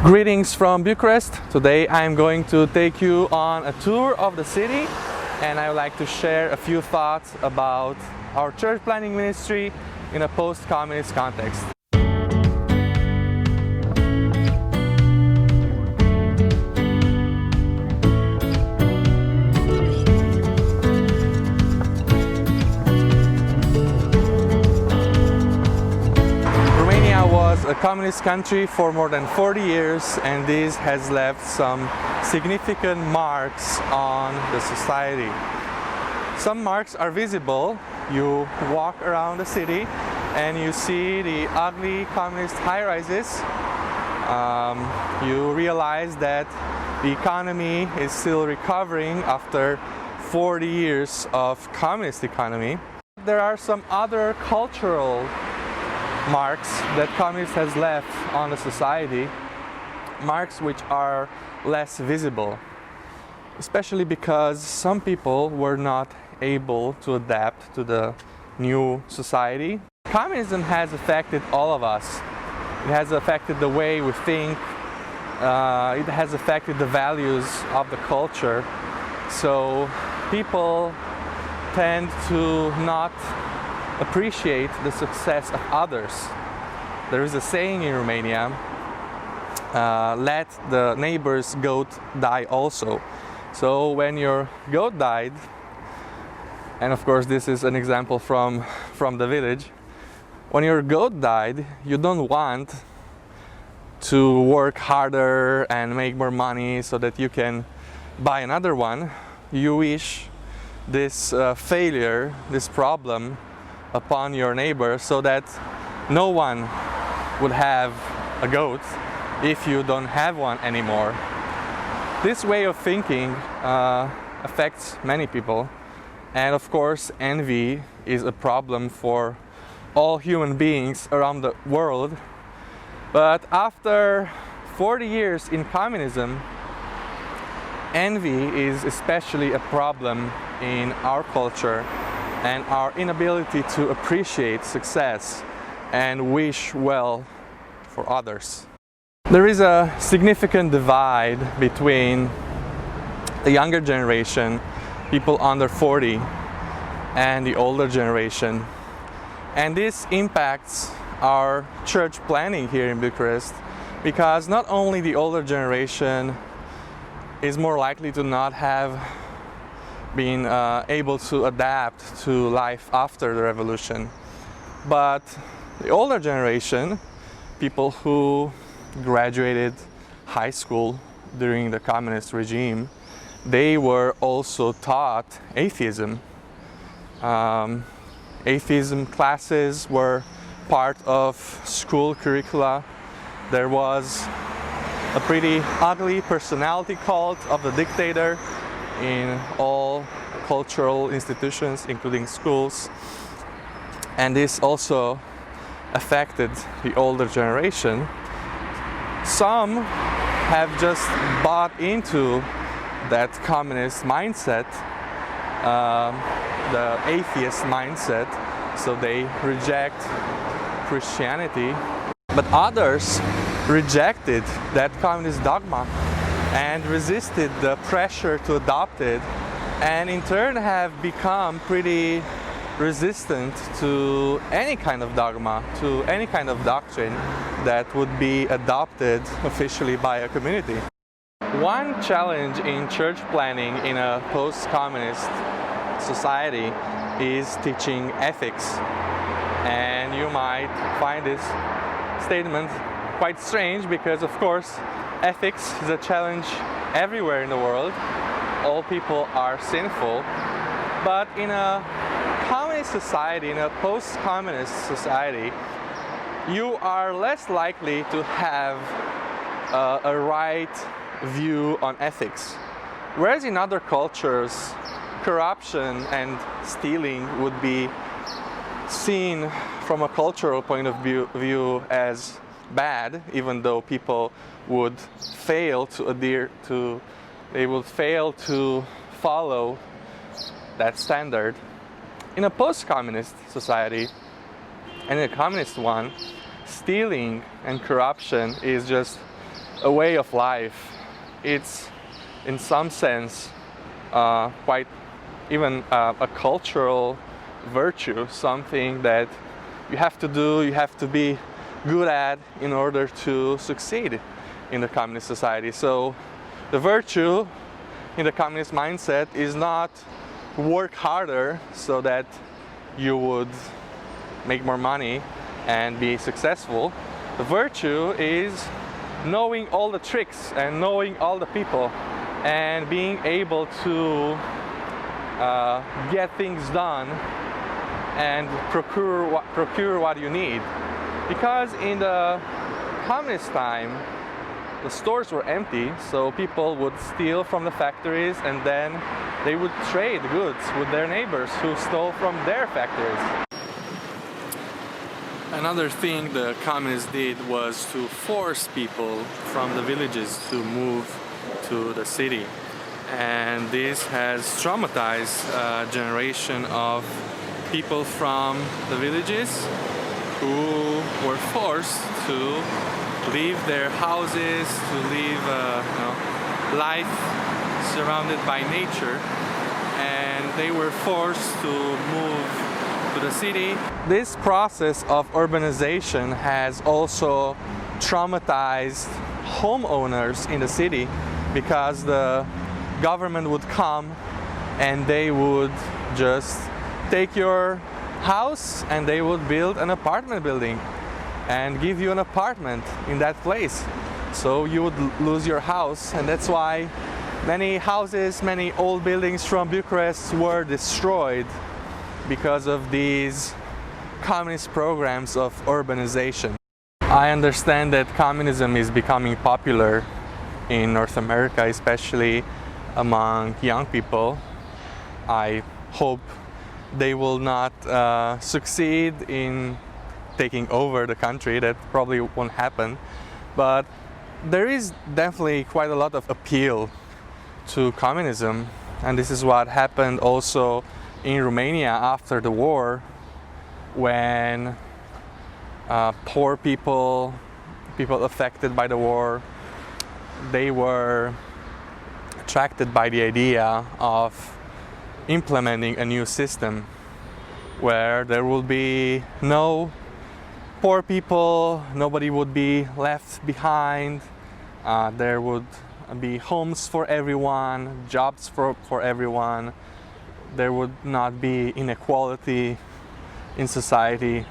Greetings from Bucharest. Today I am going to take you on a tour of the city, and I would like to share a few thoughts about our church planning ministry in a post-communist context. Romania was a communist country for more than 40 years, and this has left some significant marks on the society. Some marks are visible. You walk around the city and you see the ugly communist high-rises. You realize that the economy is still recovering after 40 years of communist economy. There are some other cultural marks that communism has left on the society, marks which are less visible, especially because some people were not able to adapt to the new society. Communism has affected all of us. It has affected the way we think, it has affected the values of the culture, so people tend to not appreciate the success of others. There is a saying in Romania, let the neighbor's goat die also. So when your goat died, and of course this is an example from the village, when your goat died, you don't want to work harder and make more money so that you can buy another one. You wish this failure, this problem, upon your neighbor so that no one would have a goat if you don't have one anymore. This way of thinking affects many people, and of course envy is a problem for all human beings around the world. But after 40 years in communism, envy is especially a problem in our culture, and our inability to appreciate success and wish well for others. There is a significant divide between the younger generation, people under 40, and the older generation. And this impacts our church planning here in Bucharest, because not only the older generation is more likely to not have been able to adapt to life after the revolution, but the older generation, people who graduated high school during the communist regime, they were also taught atheism. Atheism classes were part of school curricula. There was a pretty ugly personality cult of the dictator in all cultural institutions, including schools, and this also affected the older generation. Some have just bought into that communist mindset, the atheist mindset, so they reject Christianity, but others rejected that communist dogma and resisted the pressure to adopt it, and in turn have become pretty resistant to any kind of dogma, to any kind of doctrine that would be adopted officially by a community. One challenge in church planning in a post-communist society is teaching ethics, and you might find this statement quite strange because, of course, ethics is a challenge everywhere in the world. All people are sinful, but in a communist society, in a post-communist society, you are less likely to have a right view on ethics. Whereas in other cultures, corruption and stealing would be seen from a cultural point of view as bad, even though people would fail to adhere to, they would fail to follow that standard. In a post-communist society, and in a communist one, stealing and corruption is just a way of life. It's, in some sense, quite even a cultural virtue, something that you have to do, you have to be good at in order to succeed in the communist society. So the virtue in the communist mindset is not work harder so that you would make more money and be successful. The virtue is knowing all the tricks and knowing all the people and being able to get things done and procure what you need. Because in the communist time, the stores were empty, so people would steal from the factories and then they would trade goods with their neighbors who stole from their factories. Another thing the communists did was to force people from the villages to move to the city. And this has traumatized a generation of people from the villages who were forced to leave their houses, to live life surrounded by nature, and they were forced to move to the city. This process of urbanization has also traumatized homeowners in the city, because the government would come and they would just take your house and they would build an apartment building and give you an apartment in that place. So you would lose your house, and that's why many houses, many old buildings from Bucharest were destroyed because of these communist programs of urbanization. I understand that communism is becoming popular in North America, especially among young people. I hope they will not succeed in taking over the country. That probably won't happen. But there is definitely quite a lot of appeal to communism, and this is what happened also in Romania after the war, when poor people affected by the war, they were attracted by the idea of implementing a new system where there will be no poor people, nobody would be left behind, there would be homes for everyone, jobs for everyone, there would not be inequality in society.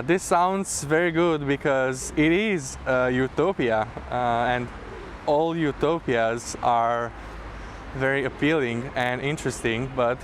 This sounds very good because it is a utopia, and all utopias are very appealing and interesting, but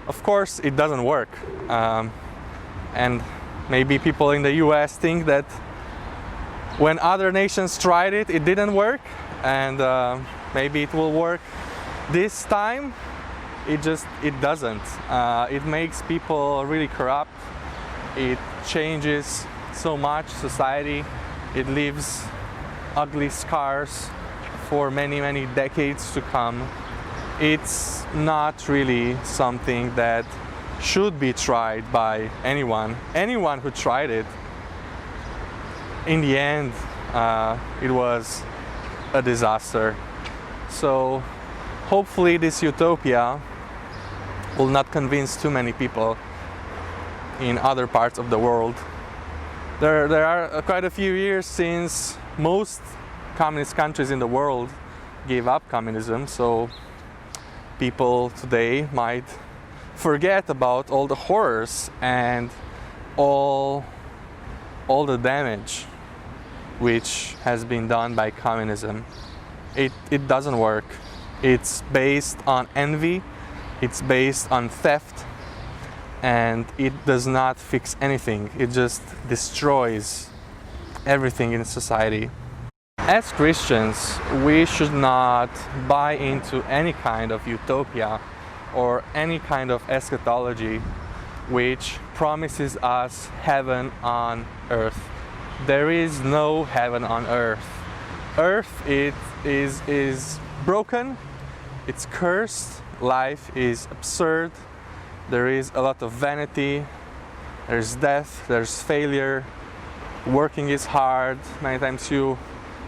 of course it doesn't work. And maybe people in the US think that when other nations tried it, it didn't work, and maybe it will work this time. It doesn't. It makes people really corrupt. It changes so much society. It leaves ugly scars for many, many decades to come. It's not really something that should be tried by anyone. Anyone who tried it, in the end, it was a disaster. So hopefully this utopia will not convince too many people in other parts of the world. There are quite a few years since most communist countries in the world gave up communism, so people today might forget about all the horrors and all the damage which has been done by communism. It doesn't work. It's based on envy, it's based on theft, and it does not fix anything. It just destroys everything in society. As Christians, we should not buy into any kind of utopia or any kind of eschatology which promises us heaven on earth. There is no heaven on earth. Earth is broken, it's cursed, life is absurd, there is a lot of vanity, there's death, there's failure, working is hard, many times you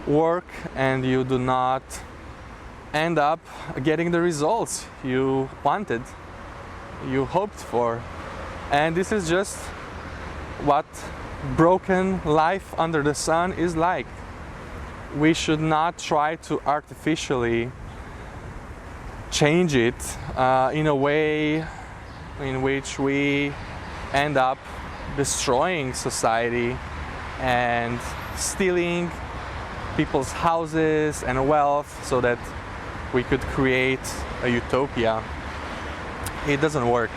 work and you do not end up getting the results you wanted, you hoped for. And this is just what broken life under the sun is like. We should not try to artificially change it in a way in which we end up destroying society and stealing people's houses and wealth so that we could create a utopia. It doesn't work.